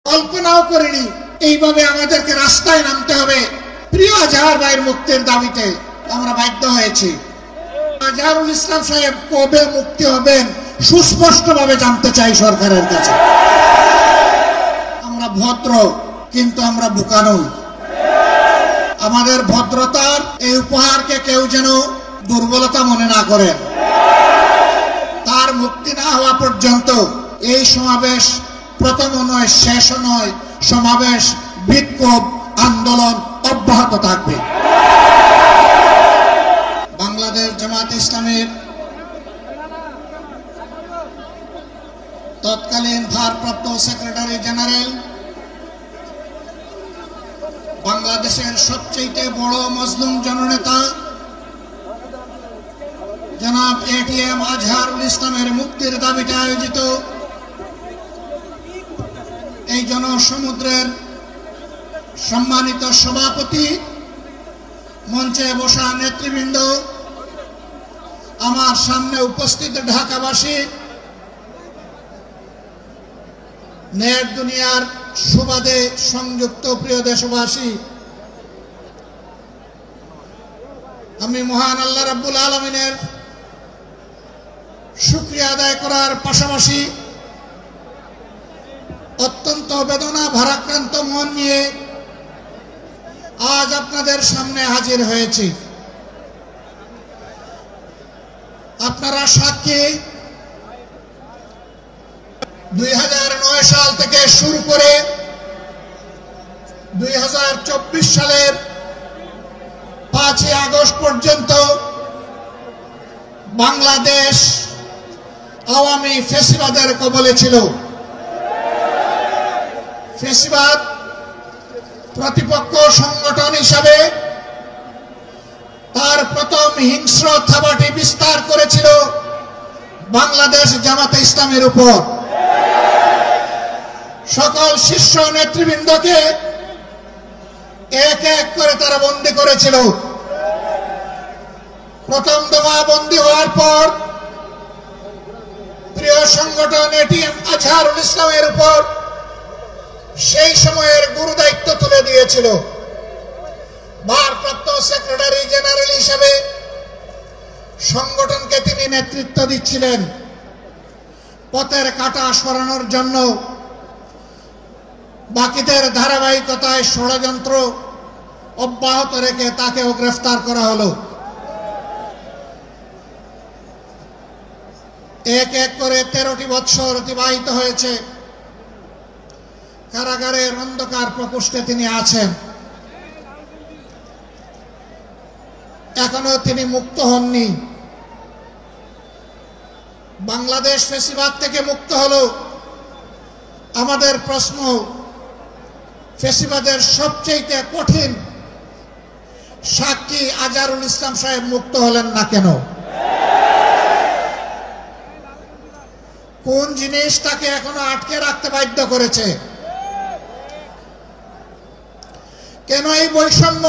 কল্পনাও করিনি এইভাবে আমাদেরকে রাস্তায় নামতে হবে প্রিয় আজহার ভাইয়ের মুক্তির দাবিতে। আমরা বাধ্য হয়েছি। আজহারুল ইসলাম সাহেব কবে মুক্তি হবেন সুস্পষ্টভাবে জানতে চাই সরকারের কাছে। আমরা ভদ্র, কিন্তু আমরা বোকা নই। আমাদের ভদ্রতার এই উপহারকে কেউ যেন দুর্বলতা মনে না করেন। তার মুক্তি না হওয়া পর্যন্ত এই সমাবেশ প্রথমও নয়, শেষও নয়। সমাবেশ, বিক্ষোভ, আন্দোলন অব্যাহত থাকবে। বাংলাদেশ জামাত ইসলামের তৎকালীন ভারপ্রাপ্ত সেক্রেটারি জেনারেল, বাংলাদেশের সবচেয়ে বড় মজলুম জননেতা জনাব এটিএম আজহারুল ইসলামের মুক্তির দাবিতে আয়োজিত এই জনসমুদ্রের সম্মানিত সভাপতি, মঞ্চে বসা নেতৃবৃন্দ, আমার সামনে উপস্থিত ঢাকাবাসী, নেট দুনিয়ার সুবাদে সংযুক্ত প্রিয় দেশবাসী, আমি মহান আল্লাহ রাব্বুল আলামিনের শুকরিয়া আদায় করার পাশাপাশি অত্যন্ত বেদনা ভারাক্রান্ত মন নিয়ে আজ আপনাদের সামনে হাজির হয়েছি। আপনারা সাক্ষী, 2009 সাল থেকে শুরু করে 2024 সালের 5ই আগস্ট পর্যন্ত বাংলাদেশ আওয়ামী ফ্যাসিবাদের কবলে ছিল। ফ্যাসিবাদ প্রতিপক্ষ সংগঠন হিসাবে তার প্রথম হিংস্র থাবাটি বিস্তার করেছিল বাংলাদেশ জামাতে ইসলামের উপর। সকল শীর্ষ নেতৃবৃন্দকে এক এক করে তারা বন্দী করেছিল। প্রথম দফা বন্দী হওয়ার পর প্রিয় সংগঠন এটিএম আজহারুল ইসলামের উপর সেই সময়ের গুরু দায়িত্ব তুলে দিয়েছিল। ভারপ্রাপ্ত সেক্রেটারি জেনারেল হিসেবে সংগঠনকে তিনি নেতৃত্ব দিচ্ছিলেন। পথের কাঁটা সরানোর জন্য বাকিদের ধারাবাহিকতায় ষড়যন্ত্র অব্যাহত রেখে তাকেও গ্রেফতার করা হলো। এক এক করে 13টি বৎসর অতিবাহিত হয়েছে। কারাগারের অন্ধকার প্রকোষ্ঠে তিনি আছেন। এখনো তিনি মুক্ত হননি। বাংলাদেশ ফ্যাসিবাদ থেকে মুক্ত হলো। আমাদের প্রশ্ন, ফ্যাসিবাদের সবচেয়ে কঠিন সাক্ষী আজহারুল ইসলাম সাহেব মুক্ত হলেন না কেন? কোন জিনিস তাকে এখনো আটকে রাখতে বাধ্য করেছে? কেন এই বৈষম্য?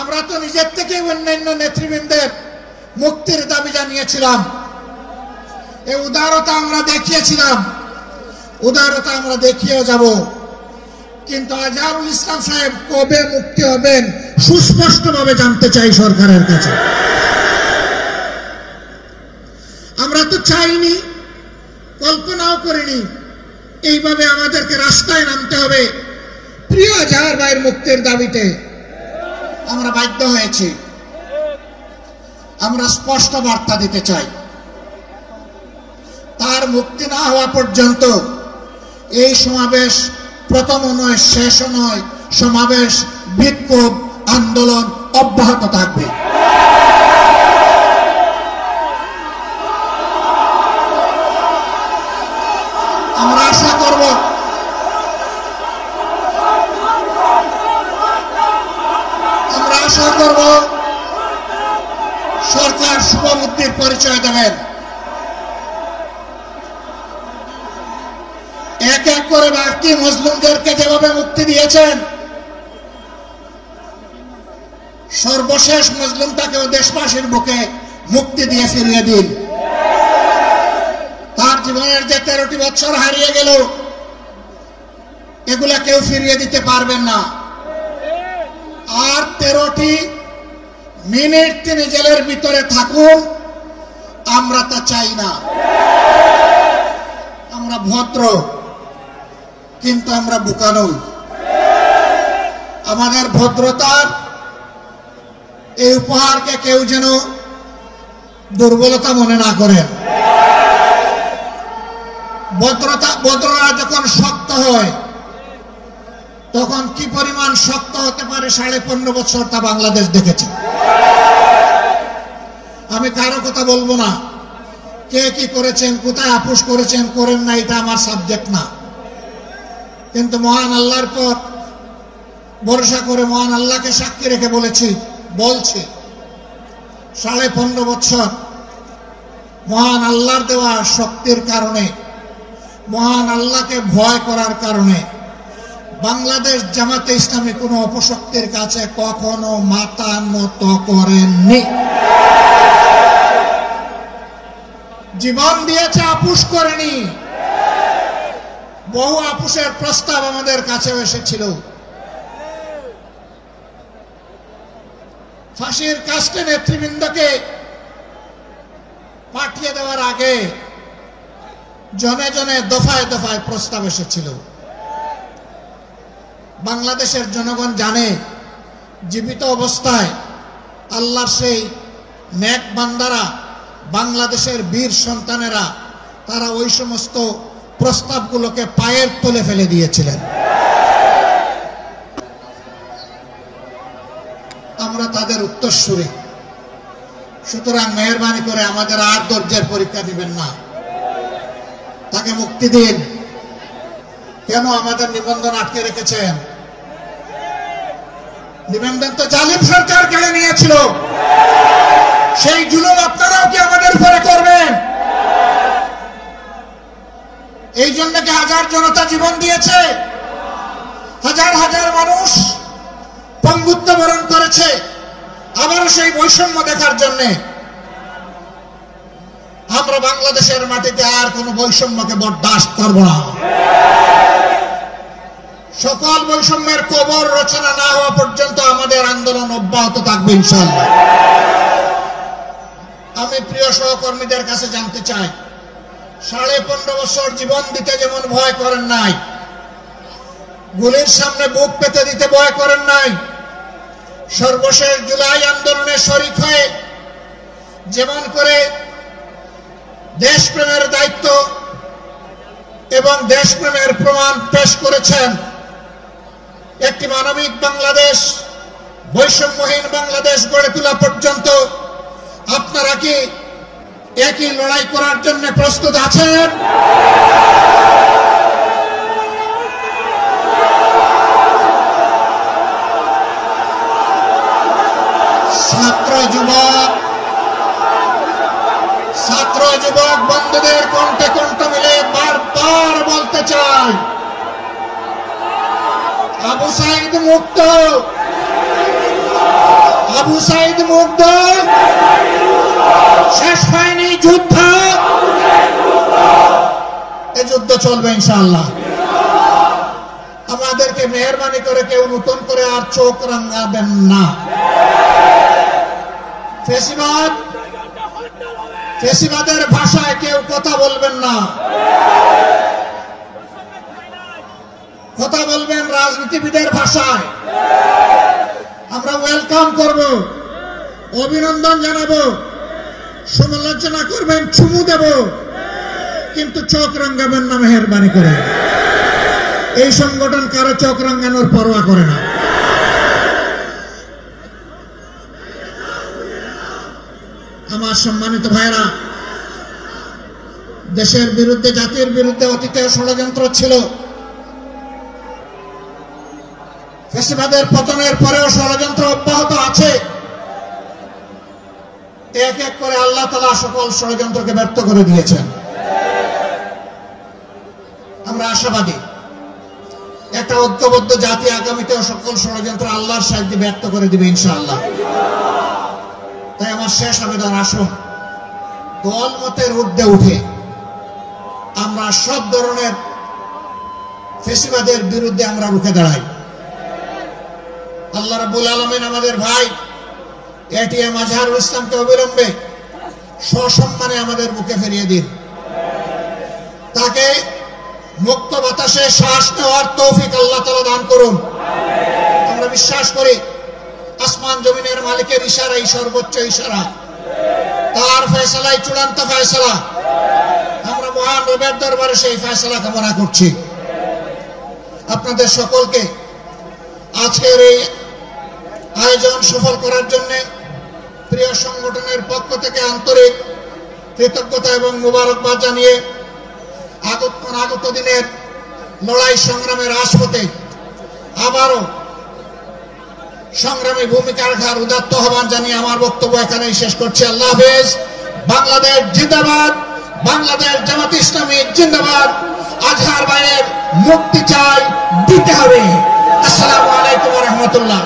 আমরা তো নিজের থেকে অন্যান্য নেতৃবৃন্দের মুক্তির দাবি জানিয়েছিলাম। এই উদারতা আমরা দেখিয়েছিলাম, উদারতা আমরা দেখিয়েও যাব। কিন্তু আজহারুল ইসলাম সাহেব কবে মুক্তি হবেন সুস্পষ্টভাবে জানতে চাই সরকারের কাছে। আমরা তো চাইনি, কল্পনাও করিনি এইভাবে আমাদেরকে রাস্তায় নামতে হবে প্রিয় আজহার ভাইয়ের মুক্তির দাবিতে। আমরা বাধ্য হয়েছি। আমরা স্পষ্ট বার্তা দিতে চাই, তার মুক্তি না হওয়া পর্যন্ত এই সমাবেশ প্রথমও নয়, শেষও নয়। সমাবেশ, বিক্ষোভ, আন্দোলন অব্যাহত থাকবে। আমরা আশা করব সরকার শুভবুদ্ধির পরিচয় দেবেন। এক এক করে বাকি মজলুমদেরকে যেভাবে মুক্তি দিয়েছেন, সর্বশেষ মজলুমটাকেও দেশবাসীর বুকে মুক্তি দিয়ে ফিরিয়ে দিন। তার জীবনের যে 13টি বছর হারিয়ে গেল, এগুলা কেউ ফিরিয়ে দিতে পারবেন না। আর 13টি মিনিট তিনি জেলের ভিতরে থাকুন, আমরা তা চাই না। আমরা ভদ্র, কিন্তু আমরা বোকা নই। আমাদের ভদ্রতার এই উপহারকে কেউ যেন দুর্বলতা মনে না করেন। ভদ্রতা যখন শক্ত হয়, তখন কি পরিমাণ শক্ত হতে পারে 15.5 বছর তা বাংলাদেশ দেখেছে। আমি কারো কথা বলবো না, কে কি করেছেন, কোথায় আপোষ করেছেন করেন না, এটা আমার সাবজেক্ট না। কিন্তু মহান আল্লাহর পর ভরসা করে মহান আল্লাহকে সাক্ষী রেখে বলছি 15.5 বছর মহান আল্লাহর দেওয়া শক্তির কারণে, মহান আল্লাহকে ভয় করার কারণে বাংলাদেশ জামাতে ইসলামী কোনো অপশক্তির কাছে কখনো মাথা নত করেননি। জীবন দিয়েছে, আপোষ করেনি। বহু আপোষের প্রস্তাব আমাদের কাছেও এসেছিল। ফাঁসির কাস্টে নেতৃবৃন্দকে পাঠিয়ে দেওয়ার আগে জনে জনে দফায় দফায় প্রস্তাব এসেছিল। বাংলাদেশের জনগণ জানে, জীবিত অবস্থায় আল্লাহর সেই নেক বান্দারা, বাংলাদেশের বীর সন্তানেরা, তারা ওই সমস্ত প্রস্তাবগুলোকে পায়ের তলে ফেলে দিয়েছিলেন। আমরা তাদের উত্তরসূরি। সুতরাং মেহেরবানি করে আমাদের আর ধৈর্যের পরীক্ষা দিবেন না, তাকে মুক্তি দিন। কেন আমাদের নিবন্ধন আটকে রেখেছেন? নিবন্ধন তো জালিম সরকার কেড়ে নিয়েছিল। সেই জুলুম আপনারাও কি আমাদের উপরে করবেন? এই জন্য কি হাজার জনতা জীবন দিয়েছে, হাজার হাজার মানুষ পঙ্গুত্ব বরণ করেছে, আবারও সেই বৈষম্য দেখার জন্যে। আমরা বাংলাদেশের মাটিতে আর কোন বৈষম্যকে বরদাস্ত করব না। সকল বৈষম্যের কবর রচনা না হওয়া পর্যন্ত আমাদের আন্দোলন অব্যাহত থাকবে ইনশাআল্লাহ। আমি প্রিয় সহকর্মীদের কাছে জানতে চাই, 15.5 বছর জীবন দিতে যেমন ভয় করেন নাই, গুলির সামনে বুক পেতে দিতে ভয় করেন নাই, সর্বশেষ জুলাই আন্দোলনে শরীক হয়ে যেমন করে দেশপ্রেমের দায়িত্ব এবং দেশপ্রেমের প্রমাণ পেশ করেছেন, একটি মানবিক বাংলাদেশ, বৈষম্যহীন বাংলাদেশ গড়ে তোলা পর্যন্ত আপনারা কি একই লড়াই করার জন্য প্রস্তুত আছেন? ছাত্র যুবক বন্ধুদের কণ্ঠে কণ্ঠ মিলে বারবার বলতে চাই, আবু সাইদ মুক্ত, আবু সাইদ মুক্ত। শেষ হয়নি যুদ্ধ, এই যুদ্ধ চলবে ইনশাআল্লাহ। আমাদেরকে মেহেরবানি করে কেউ নতুন করে আর চোখ রাঙাবেন না। ফেসিবাদের ভাষায় কেউ কথা বলবেন না, কথা বলবেন রাজনীতিবিদের ভাষায়। আমরা ওয়েলকাম করব, অভিনন্দন জানাবো, সমালোচনা করবেন, চুমু দেব, কিন্তু চোখ রাঙাবেন না মেহেরবানি করে। এই সংগঠন কারো চোখ রাঙানোর পরোয়া করে না। আমার সম্মানিত ভাইরা, দেশের বিরুদ্ধে, জাতির বিরুদ্ধে অতীতে ষড়যন্ত্র ছিল। ফ্যাসিবাদের পতনের পরেও ষড়যন্ত্র অব্যাহত আছে। এক এক করে আল্লাহ তাআলা সকল ষড়যন্ত্রকে ব্যর্থ করে দিয়েছেন। আমরা আশাবাদী, একটা ঐক্যবদ্ধ জাতি আগামীতেও সকল ষড়যন্ত্র আল্লাহর সাহায্যে ব্যর্থ করে দিবে ইনশাআল্লাহ। তাই আমার শেষ আবেদন, আসুন দল মতের ঊর্ধ্বে উঠে আমরা সব ধরনের ফেসিবাদের বিরুদ্ধে আমরা রুখে দাঁড়াই। আল্লাহ রাব্বুল আলামিন আমাদের ভাই এটিএম আজহারুল ইসলামকে অবিলম্বে সসম্মানে আমাদের বুকে ফিরিয়ে দিন। তাকে মুক্ত বাতাসে শ্বাস নেওয়ার তৌফিক আল্লাহ তাআলা দান করুন। আমরা বিশ্বাস করি আসমান জমিনের মালিকের ইশারাই সর্বোচ্চ ইশারা, তার ফয়সালাই চূড়ান্ত ফয়সালা। আমরা মহান রবের দরবারে সেই ফয়সালা কামনা করছি। আপনাদের সকলকে আজকের এই আয়োজন সফল করার জন্য প্রিয় সংগঠনের পক্ষ থেকে আন্তরিক কৃতজ্ঞতা এবং মোবারকবাদ জানিয়ে আগত দিনের লড়াই সংগ্রামের রাজপথে আবারও সংগ্রামী ভূমিকা রাখার উদাত্ত আহ্বান জানিয়ে আমার বক্তব্য এখানেই শেষ করছি। আল্লাহ হাফেজ। বাংলাদেশ জিন্দাবাদ, বাংলাদেশ জামাত ইসলামী জিন্দাবাদ। আজহার ভাইয়ের মুক্তি চাই, দিতে হবে। আসসালামু আলাইকুম ওয়া রাহমাতুল্লাহ।